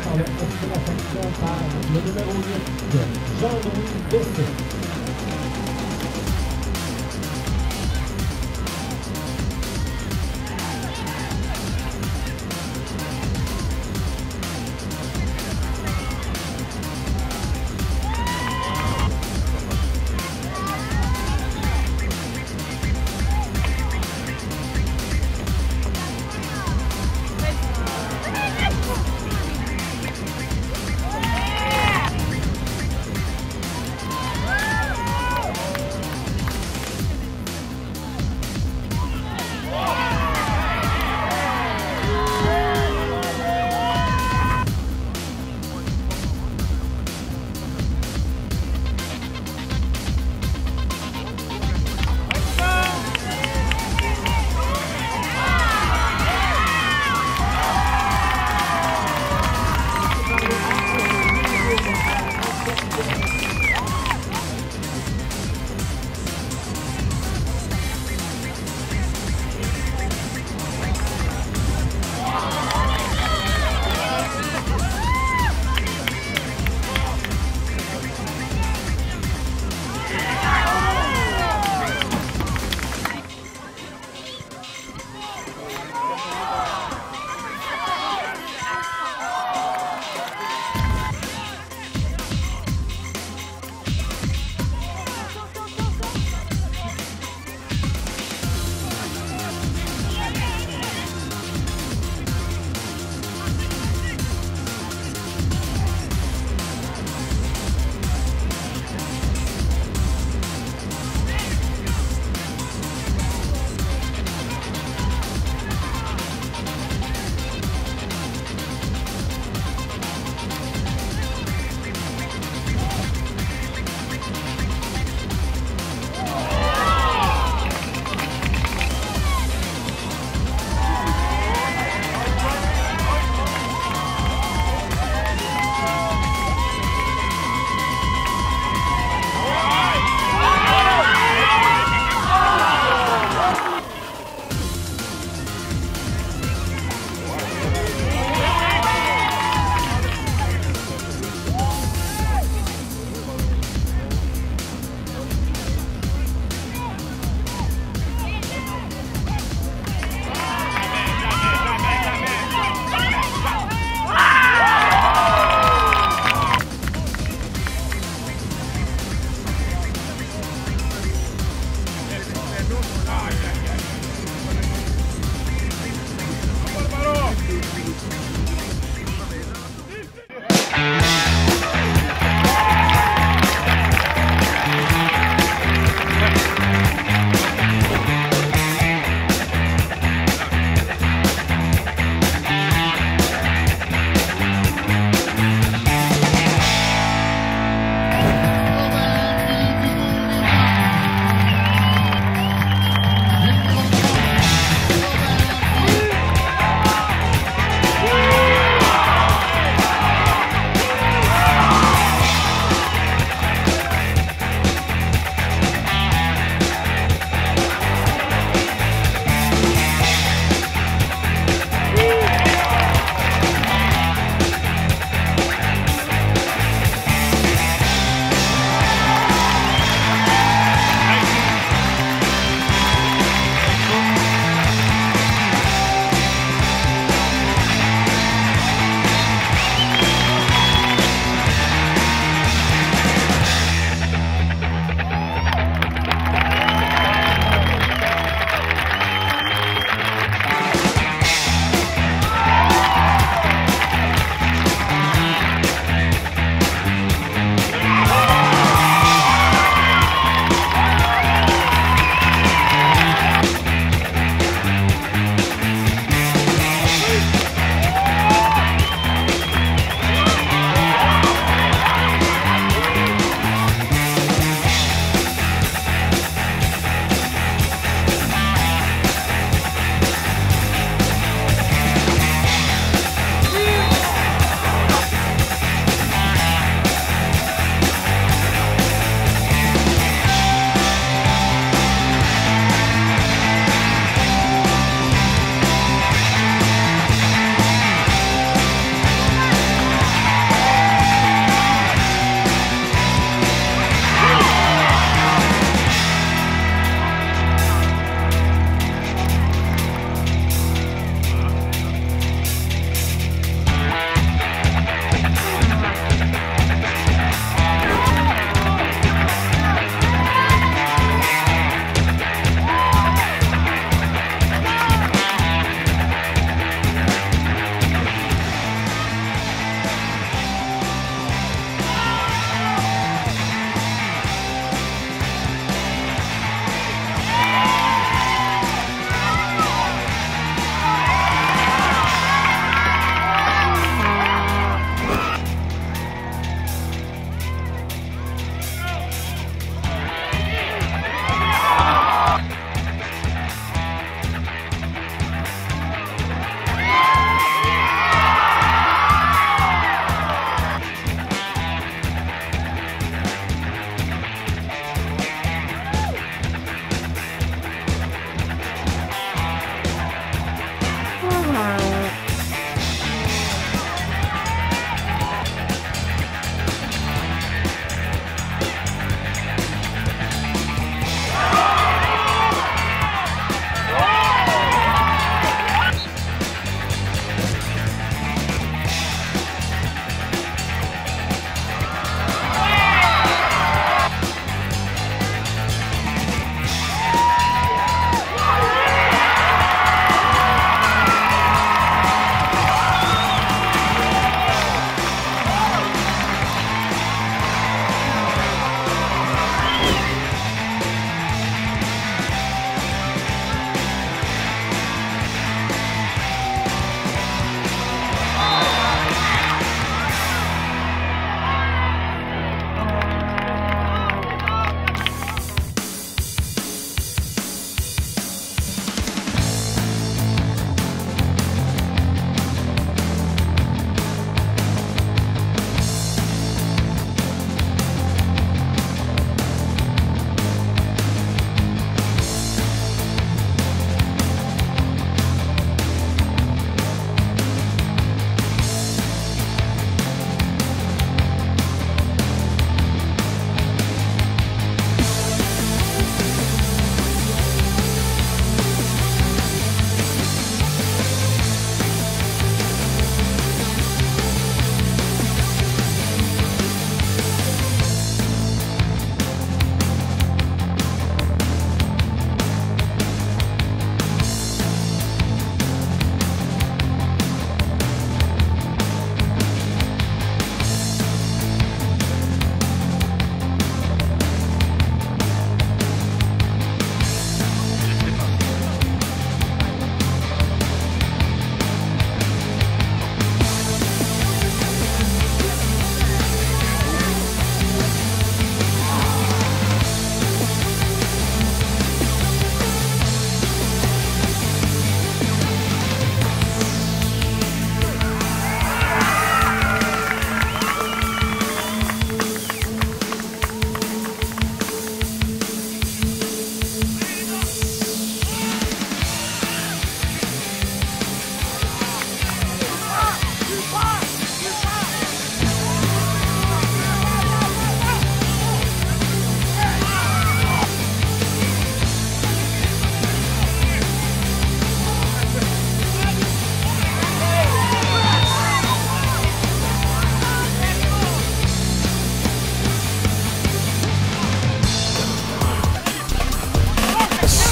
par le accélération par le numéro 8, Jean-Louis Bessé.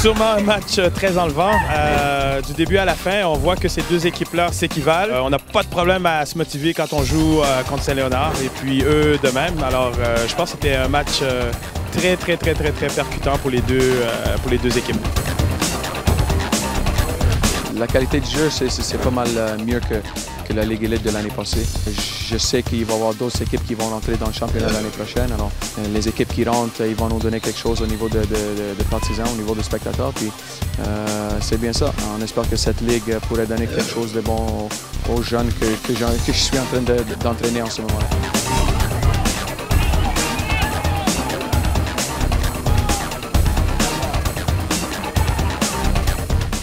Sûrement un match très enlevant. Du début à la fin, on voit que ces deux équipes-là s'équivalent. On n'a pas de problème à se motiver quand on joue contre Saint-Léonard et puis eux de même. Alors, je pense que c'était un match très percutant pour les deux équipes. La qualité du jeu, c'est pas mal mieux que la Ligue élite de l'année passée. Je sais qu'il va y avoir d'autres équipes qui vont rentrer dans le championnat l'année prochaine. Alors, les équipes qui rentrent, ils vont nous donner quelque chose au niveau de partisans, au niveau de spectateurs. Puis, c'est bien ça. On espère que cette Ligue pourrait donner quelque chose de bon aux jeunes que je suis en train d'entraîner en ce moment-là.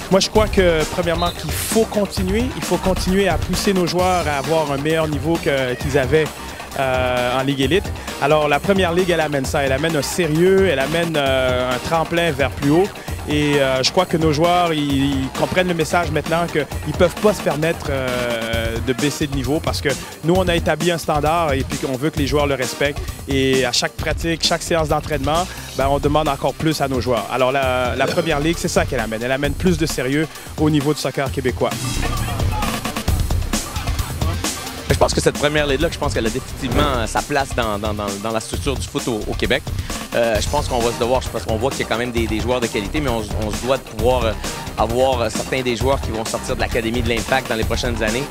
Moi, je crois que, premièrement, qu'il faut continuer. Il faut continuer à pousser nos joueurs à avoir un meilleur niveau qu'ils avaient en Ligue élite. Alors, la Première Ligue, elle amène ça. Elle amène un sérieux, elle amène un tremplin vers plus haut. Et je crois que nos joueurs, ils comprennent le message maintenant qu'ils ne peuvent pas se permettre de baisser de niveau parce que nous, on a établi un standard et puis on veut que les joueurs le respectent. Et à chaque pratique, chaque séance d'entraînement, ben, on demande encore plus à nos joueurs. Alors, la Première Ligue, c'est ça qu'elle amène. Elle amène plus de sérieux au niveau du soccer québécois. Je pense que cette Première Ligue-là, je pense qu'elle a définitivement sa place dans la structure du foot au Québec. Je pense qu'on va se devoir, parce qu'on voit qu'il y a quand même des joueurs de qualité, mais on se doit de pouvoir avoir certains des joueurs qui vont sortir de l'Académie de l'Impact dans les prochaines années,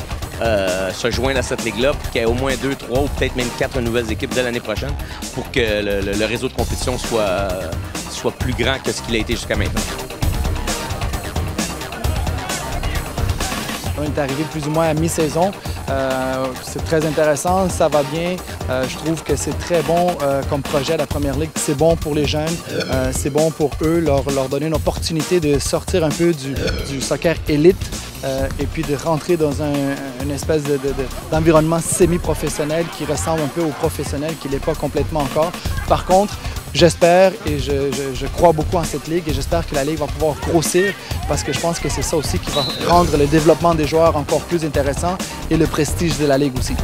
se joindre à cette ligue-là pour qu'il y ait au moins 2, 3 ou peut-être même 4 nouvelles équipes dès l'année prochaine pour que le réseau de compétition soit plus grand que ce qu'il a été jusqu'à maintenant. On est arrivé plus ou moins à mi-saison. C'est très intéressant, ça va bien. Je trouve que c'est très bon comme projet, la Première Ligue. C'est bon pour les jeunes, c'est bon pour eux, leur donner une opportunité de sortir un peu du soccer élite et puis de rentrer dans une espèce d'environnement semi-professionnel qui ressemble un peu au professionnel, qui ne l'est pas complètement encore. Par contre, j'espère et je crois beaucoup en cette ligue et j'espère que la ligue va pouvoir grossir parce que je pense que c'est ça aussi qui va rendre le développement des joueurs encore plus intéressant et le prestige de la ligue aussi.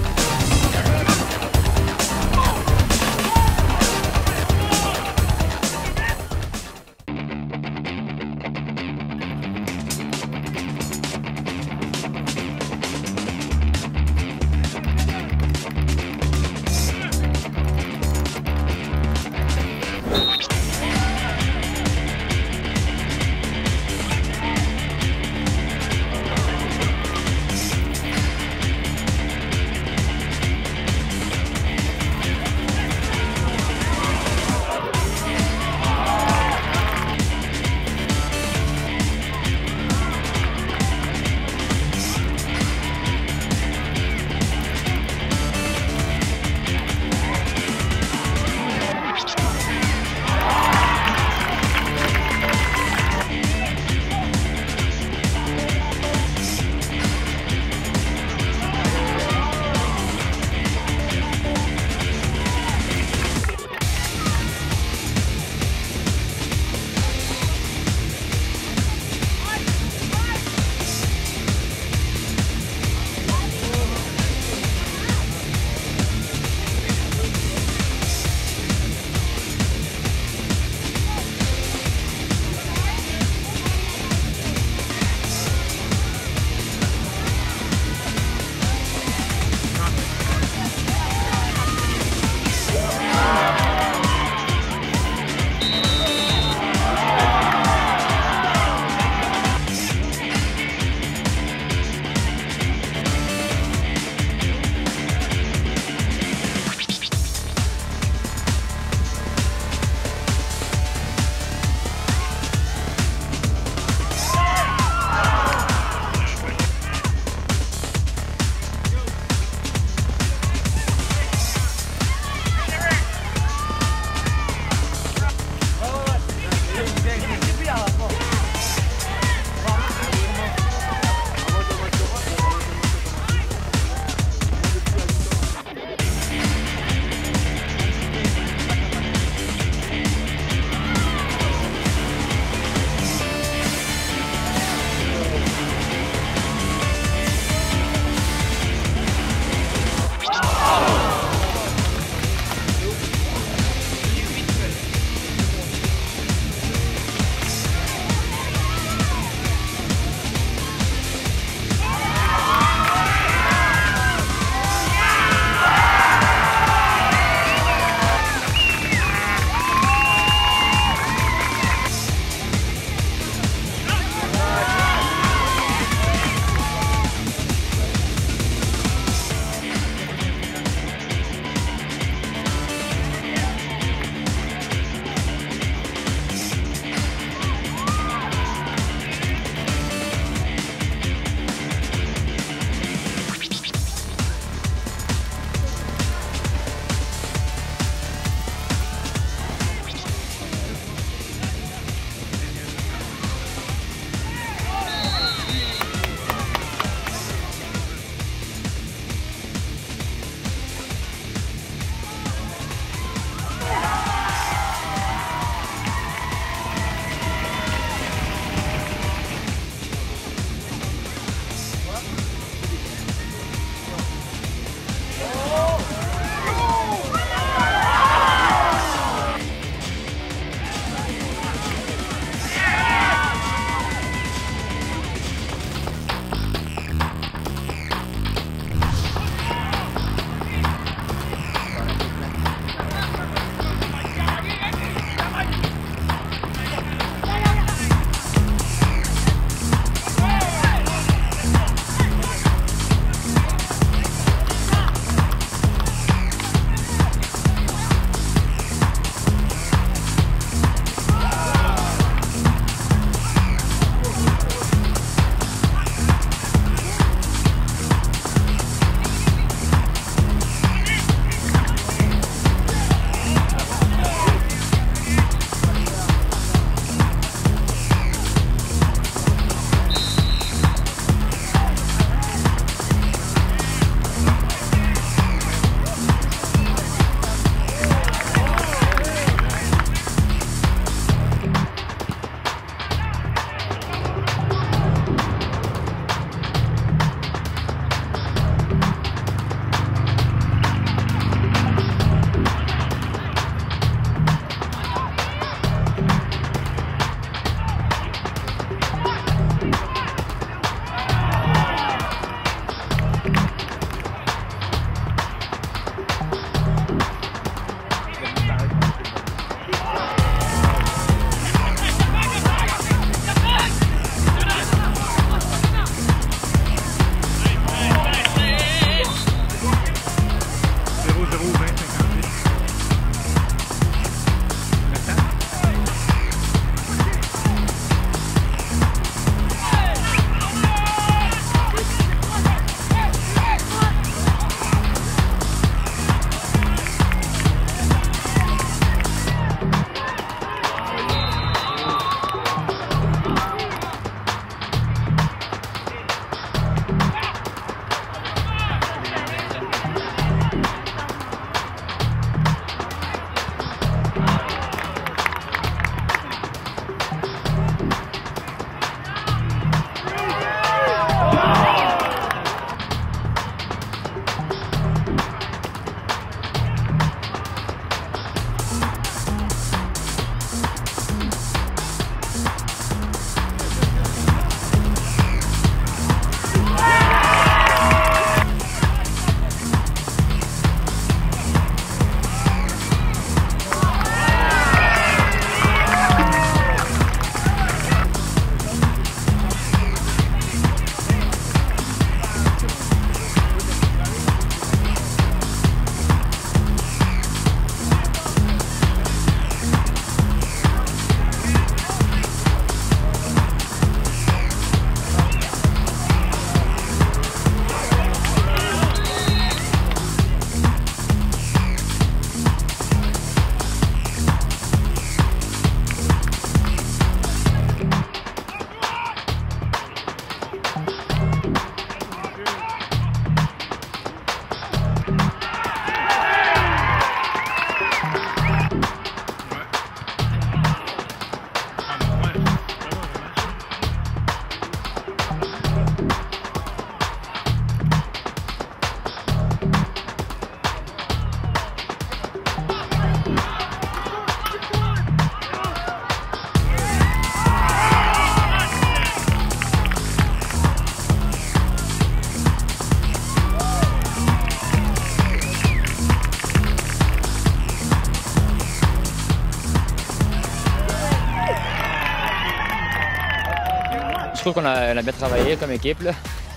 trouve qu'on a bien travaillé comme équipe.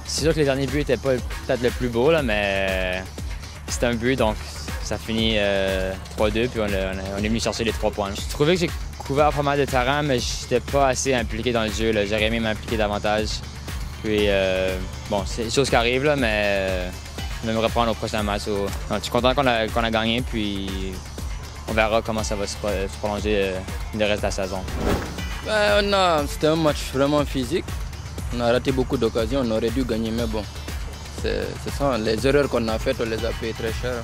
C'est sûr que les derniers buts n'étaient pas peut-être le plus beau, là, mais c'était un but, donc ça finit 3-2, puis on est venu chercher les 3 points. Je trouvais que j'ai couvert pas mal de terrain, mais je n'étais pas assez impliqué dans le jeu. J'aurais aimé m'impliquer davantage. Puis, bon, c'est des choses qui arrivent, là, mais on aimerait reprendre au prochain match. Je suis content qu'on a gagné, puis on verra comment ça va se prolonger le reste de la saison. C'était un match vraiment physique. On a raté beaucoup d'occasions, on aurait dû gagner, mais bon, c'est ça, les erreurs qu'on a faites, on les a payées très cher.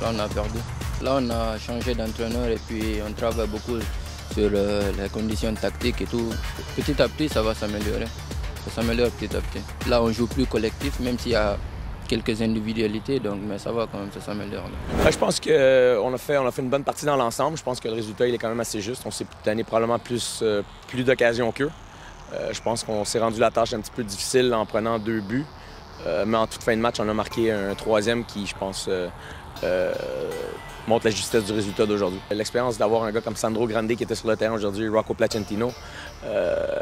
Là, on a perdu. Là, on a changé d'entraîneur et puis on travaille beaucoup sur les conditions tactiques et tout. Petit à petit, ça va s'améliorer. Ça s'améliore petit à petit. Là, on joue plus collectif, même s'il y a quelques individualités, donc, mais ça va quand même, ça s'améliore. Je pense qu'on a fait une bonne partie dans l'ensemble. Je pense que le résultat il est quand même assez juste. On s'est donné probablement plus d'occasions qu'eux. Je pense qu'on s'est rendu la tâche un petit peu difficile en prenant 2 buts. Mais en toute fin de match, on a marqué un 3e qui, je pense, montre la justesse du résultat d'aujourd'hui. L'expérience d'avoir un gars comme Sandro Grande qui était sur le terrain aujourd'hui, Rocco Placentino,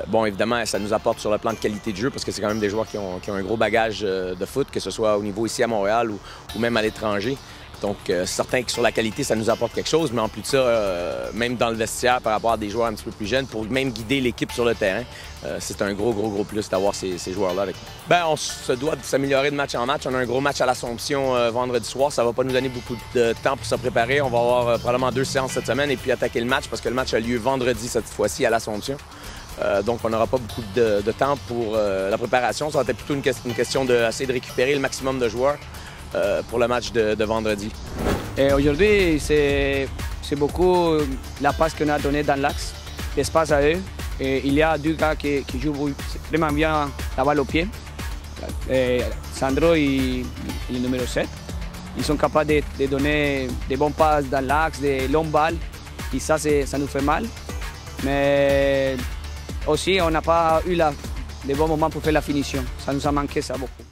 bon, évidemment, ça nous apporte sur le plan de qualité de jeu parce que c'est quand même des joueurs qui ont un gros bagage de foot, que ce soit au niveau ici à Montréal ou même à l'étranger. Donc, certain que sur la qualité, ça nous apporte quelque chose, mais en plus de ça, même dans le vestiaire, par rapport à des joueurs un petit peu plus jeunes, pour même guider l'équipe sur le terrain, c'est un gros plus d'avoir ces joueurs-là avec nous. Bien, on se doit de s'améliorer de match en match. On a un gros match à l'Assomption vendredi soir. Ça ne va pas nous donner beaucoup de temps pour se préparer. On va avoir probablement 2 séances cette semaine et puis attaquer le match parce que le match a lieu vendredi cette fois-ci à l'Assomption. Donc, on n'aura pas beaucoup de temps pour la préparation. Ça va être plutôt une question d'essayer de récupérer le maximum de joueurs pour le match de vendredi. Aujourd'hui, c'est beaucoup la passe qu'on a donnée dans l'axe, l'espace à eux. Et il y a 2 gars qui jouent vraiment bien la balle au pied. Sandro et le numéro 7. Ils sont capables de donner des bons passes dans l'axe, des longues balles. Et ça nous fait mal. Mais aussi, on n'a pas eu les bons moments pour faire la finition. Ça nous a manqué ça beaucoup.